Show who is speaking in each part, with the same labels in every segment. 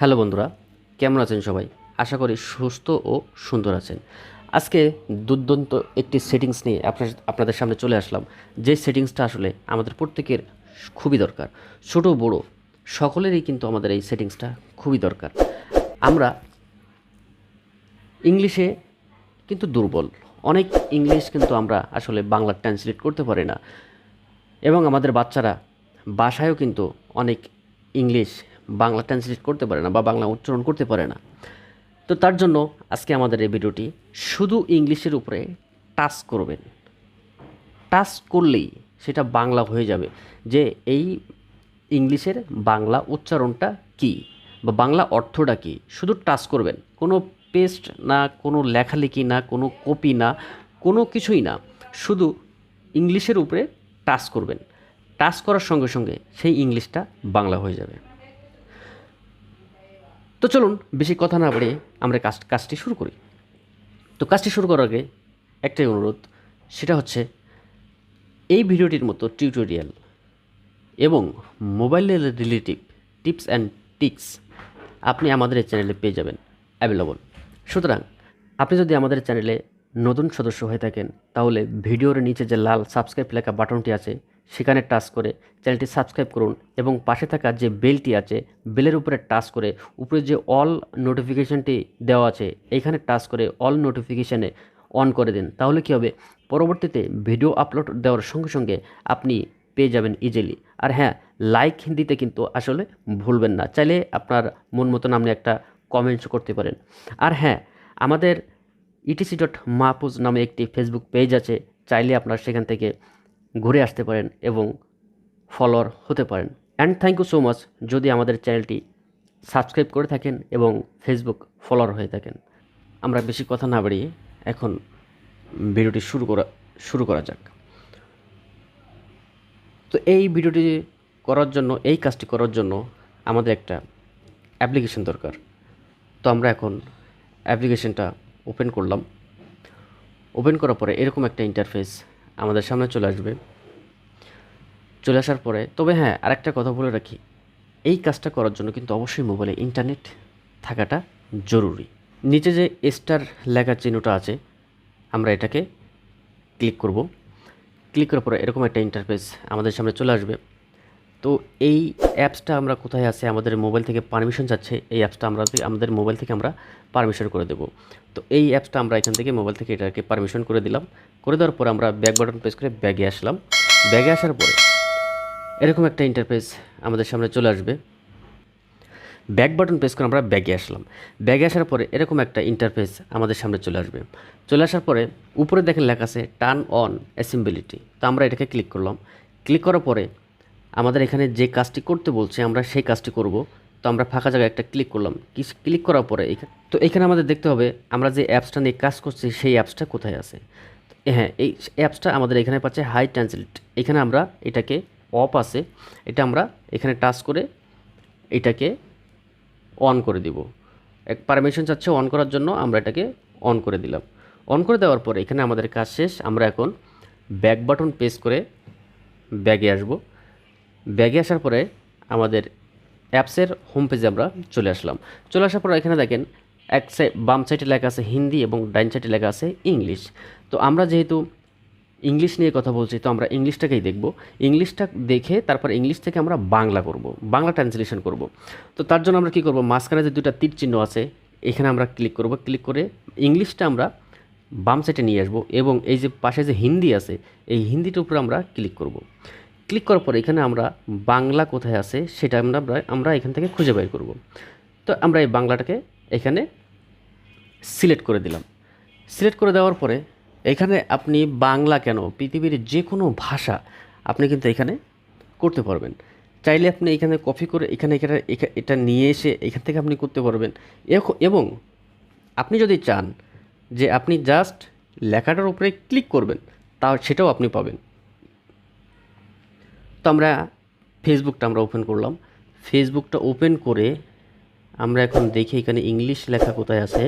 Speaker 1: Hello বন্ধুরা, কেমন আছেন সবাই? আশা করি সুস্থ ও সুন্দর আছেন। আজকে দুর্দান্ত একটি সেটিংস নিয়ে আপনাদের সামনে চলে আসলাম। যে সেটিংসটা আসলে আমাদের প্রত্যেকের খুবই দরকার। ছোট বড় সকলেরই কিন্তু আমাদের এই সেটিংসটা খুবই দরকার। আমরা ইংলিশে কিন্তু দুর্বল। অনেক ইংলিশ কিন্তু আমরা আসলে বাংলা ট্রান্সলেট করতে পারি না, এবং আমাদের বাচ্চারা বাসায়ও কিন্তু অনেক ইংলিশ বাংলা ট্রান্সলেট করতে পারে না বা বাংলা উচ্চারণ করতে পারে না। তো তার জন্য আজকে আমাদের এই ভিডিওটি শুধু ইংলিশের উপরে টাচ করবেন। টাচ করলেই সেটা বাংলা হয়ে যাবে, যে এই ইংলিশের বাংলা উচ্চারণটা কী বা বাংলা অর্থটা কী। শুধু টাচ করবেন, কোনো পেস্ট না, কোনো লেখালেখি না, কোনো কপি না, কোনো কিছুই না। শুধু ইংলিশের উপরে টাচ করবেন। টাচ করার সঙ্গে সঙ্গে সেই ইংলিশটা বাংলা হয়ে যাবে। তো চলুন বেশি কথা না বাড়িয়ে আমরা কাজটি শুরু করি। তো কাজটি শুরু করার আগে একটাই অনুরোধ, সেটা হচ্ছে এই ভিডিওটির মতো টিউটোরিয়াল এবং মোবাইলের রিলেটিভ টিপস অ্যান্ড ট্রিক্স আপনি আমাদের এই চ্যানেলে পেয়ে যাবেন অ্যাভেলেবল। সুতরাং আপনি যদি আমাদের চ্যানেলে নতুন সদস্য হয়ে থাকেন, তাহলে ভিডিওর নিচে যে লাল সাবস্ক্রাইব লেখা বাটনটি আছে সেখানে টাচ করে চ্যানেলটি সাবস্ক্রাইব করুন, এবং পাশে থাকা যে বেলটি আছে বেলের উপরে টাচ করে উপরে যে অল নোটিফিকেশানটি দেওয়া আছে এইখানে টাচ করে অল নোটিফিকেশানে অন করে দিন। তাহলে কী হবে, পরবর্তীতে ভিডিও আপলোড দেওয়ার সঙ্গে সঙ্গে আপনি পেয়ে যাবেন ইজিলি। আর হ্যাঁ, লাইক দিতে কিন্তু আসলে ভুলবেন না। চাইলে আপনার মন মতন আপনি একটা কমেন্টস করতে পারেন। আর হ্যাঁ, আমাদের Etc.Mahfuz নামে একটি ফেসবুক পেজ আছে, চাইলে আপনারা সেখান থেকে ঘুরে আসতে পারেন এবং ফলোয়ার হতে পারেন। And thank you so much যদি আমাদের চ্যানেলটি সাবস্ক্রাইব করে থাকেন এবং ফেসবুক ফলোয়ার হয়ে থাকেন। আমরা বেশি কথা না বাড়িয়ে এখন ভিডিওটি শুরু করা যাক। তো এই ভিডিওটি করার জন্য, এই কাজটি করার জন্য আমাদের একটা অ্যাপ্লিকেশন দরকার। তো আমরা এখন অ্যাপ্লিকেশনটা ওপেন করলাম। ওপেন করার পরে এরকম একটা ইন্টারফেস আমাদের সামনে চলে আসবে। চলে আসার পরে তবে হ্যাঁ, আরেকটা কথা বলে রাখি, এই কাজটা করার জন্য কিন্তু অবশ্যই মোবাইলে ইন্টারনেট থাকাটা জরুরি। নিচে যে স্টার লেখার চিহ্নটা আছে আমরা এটাকে ক্লিক করব। ক্লিক করার পরে এরকম একটা ইন্টারফেস আমাদের সামনে চলে আসবে। তো এই অ্যাপসটা আমরা কোথায় আছে, আমাদের মোবাইল থেকে পারমিশন চাচ্ছে, এই অ্যাপসটা আমাদের মোবাইল থেকে আমরা পারমিশন করে দেব। তো এই অ্যাপসটা আমরা এখান থেকে মোবাইল থেকে এটাকে পারমিশন করে দিলাম। করে দেওয়ার পরে আমরা ব্যাক বাটন প্রেস করে ব্যাগে আসলাম। ব্যাগে আসার পরে এরকম একটা ইন্টারফেস আমাদের সামনে চলে আসবে। ব্যাক বাটন প্রেস করে আমরা ব্যাগে আসলাম। ব্যাগে আসার পরে এরকম একটা ইন্টারফেস আমাদের সামনে চলে আসবে। চলে আসার পরে উপরে দেখেন লেখা আছে টার্ন অন অ্যাসেম্বিলিটি। তো আমরা এটাকে ক্লিক করলাম। ক্লিক করার পরে আমাদের এখানে যে কাজটি করতে বলছে আমরা সেই কাজটি করব। তো আমরা ফাঁকা জায়গায় একটা ক্লিক করলাম। ক্লিক করার পরে এখানে আমাদের দেখতে হবে আমরা যে অ্যাপসটা নিয়ে কাজ করছি সেই অ্যাপসটা কোথায় আছে। হ্যাঁ, এই অ্যাপসটা আমাদের এখানে পাচ্ছে হাই ট্রান্সলেট। এখানে আমরা এটাকে অফ আছে, এটা আমরা এখানে টাচ করে এটাকে অন করে দিব। এক পারমিশন চাচ্ছে অন করার জন্য, আমরা এটাকে অন করে দিলাম। অন করে দেওয়ার পরে এখানে আমাদের কাজ শেষ। আমরা এখন ব্যাক বাটন প্রেস করে ব্যাগে আসব। ব্যাগে আসার পরে আমাদের অ্যাপসের হোম পেজে আমরা চলে আসলাম। চলে আসার পরে এখানে দেখেন বাম সাইডে লেখা আছে হিন্দি এবং ডাইন সাইডে লেখা আছে ইংলিশ। তো আমরা যেহেতু ইংলিশ নিয়ে কথা বলছি, তো আমরা ইংলিশটাকেই দেখব। ইংলিশটা দেখে তারপর ইংলিশ থেকে আমরা বাংলা করব, বাংলা ট্রান্সলেশন করব। তো তার জন্য আমরা কী করব, মাঝখানে যে দুটো তীর চিহ্ন আছে এখানে আমরা ক্লিক করব। ক্লিক করে ইংলিশটা আমরা বাম সাইডে নিয়ে আসব, এবং এই যে পাশে যে হিন্দি আছে এই হিন্দিটার উপরে আমরা ক্লিক করব। ক্লিক করার পরে এখানে আমরা বাংলা কোথায় আছে সেটা আমরা এখান থেকে খুঁজে বের করব। তো আমরা এই বাংলাটাকে এখানে সিলেক্ট করে দিলাম। সিলেক্ট করে দেওয়ার পরে এখানে আপনি বাংলা কেন, পৃথিবীর যে কোনো ভাষা আপনি কিন্তু এখানে করতে পারবেন। চাইলে আপনি এখানে কপি করে এটা নিয়ে এসে এখান থেকে আপনি করতে পারবেন। এবং আপনি যদি চান যে আপনি জাস্ট লেখাটার উপরে ক্লিক করবেন, সেটাও আপনি পাবেন। তো আমরা ফেসবুকটা ওপেন করলাম। ফেসবুকটা ওপেন করে আমরা এখন দেখি এখানে ইংলিশ লেখা কোথায় আছে।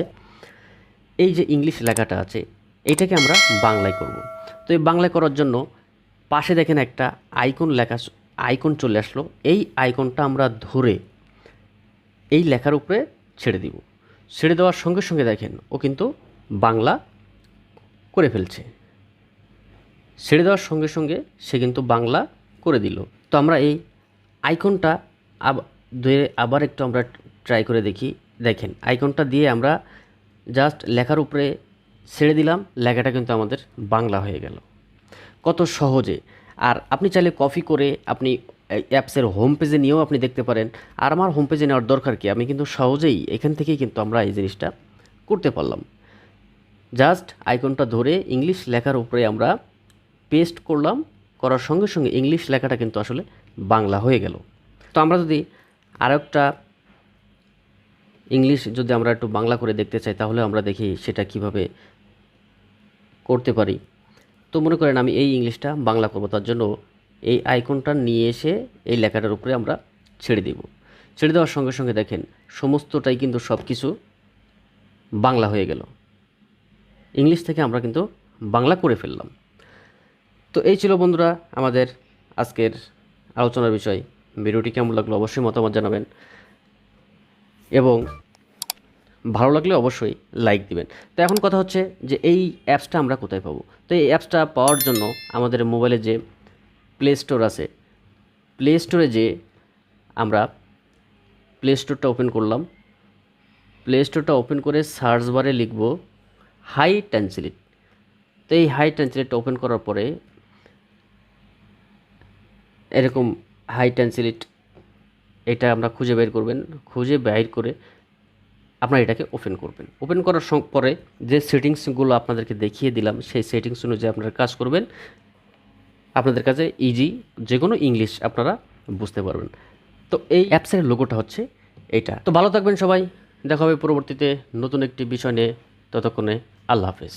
Speaker 1: এই যে ইংলিশ লেখাটা আছে এটাকে আমরা বাংলায় করব। তো এই বাংলায় করার জন্য পাশে দেখেন একটা আইকন চলে আসলো। এই আইকনটা আমরা ধরে এই লেখার উপরে ছেড়ে দিব। ছেড়ে দেওয়ার সঙ্গে সঙ্গে দেখেন ও কিন্তু বাংলা করে ফেলছে। ছেড়ে দেওয়ার সঙ্গে সঙ্গে সে কিন্তু বাংলা করে দিল। তো আমরা এই আইকনটা আবার একটু আমরা ট্রাই করে দেখি। দেখেন আইকনটা দিয়ে আমরা জাস্ট লেখার উপরে ছেড়ে দিলাম, লেখাটা কিন্তু আমাদের বাংলা হয়ে গেল কত সহজে। আর আপনি চাইলে কপি করে আপনি অ্যাপসের হোম পেজে নিয়েও আপনি দেখতে পারেন। আর আমার হোম পেজে নেওয়ার দরকার কি, আমি কিন্তু সহজেই এখান থেকেই কিন্তু আমরা এই জিনিসটা করতে পারলাম। জাস্ট আইকনটা ধরে ইংলিশ লেখার উপরে আমরা পেস্ট করলাম, করার সঙ্গে সঙ্গে ইংলিশ লেখাটা কিন্তু আসলে বাংলা হয়ে গেল। তো আমরা যদি আরেকটা ইংলিশ যদি আমরা একটু বাংলা করে দেখতে চাই, তাহলে আমরা দেখি সেটা কিভাবে করতে পারি। তো মনে করেন আমি এই ইংলিশটা বাংলা করব, তার জন্য এই আইকনটা নিয়ে এসে এই লেখাটার উপরে আমরা ছেড়ে দেব। ছেড়ে দেওয়ার সঙ্গে সঙ্গে দেখেন সমস্তটাই কিন্তু সব কিছু বাংলা হয়ে গেল। ইংলিশ থেকে আমরা কিন্তু বাংলা করে ফেললাম। তো এই ছিল বন্ধুরা আমাদের আজকের আলোচনার বিষয়। ভিডিওটি কেমন লাগলো অবশ্যই মতামত জানাবেন, এবং ভালো লাগলে অবশ্যই লাইক দিবেন। তো এখন কথা হচ্ছে যে এই অ্যাপসটা আমরা কোথায় পাবো। তো এই অ্যাপসটা পাওয়ার জন্য আমাদের মোবাইলে যে প্লে স্টোর আছে, প্লে স্টোরে যে আমরা প্লে স্টোরটা ওপেন করলাম। প্লে স্টোরটা ওপেন করে সার্চ বারে লিখব হাই ট্রান্সলেট। তো এই হাই ট্রান্সলেটটা ওপেন করার পরে এরকম হাই ট্রান্সলেট এটা আমরা খুঁজে বের করবেন। খুঁজে বের করে আপনারা এটাকে ওপেন করবেন। ওপেন করার পরে যে সেটিংসগুলো আপনাদেরকে দেখিয়ে দিলাম, সেই সেটিংস অনুযায়ী আপনারা কাজ করবেন। আপনাদের কাছে ইজি যে কোনো ইংলিশ আপনারা বুঝতে পারবেন। তো এই অ্যাপসের লোগোটা হচ্ছে এইটা। তো ভালো থাকবেন সবাই, দেখা হবে পরবর্তীতে নতুন একটি বিষয় নিয়ে। ততক্ষণে আল্লাহ হাফেজ।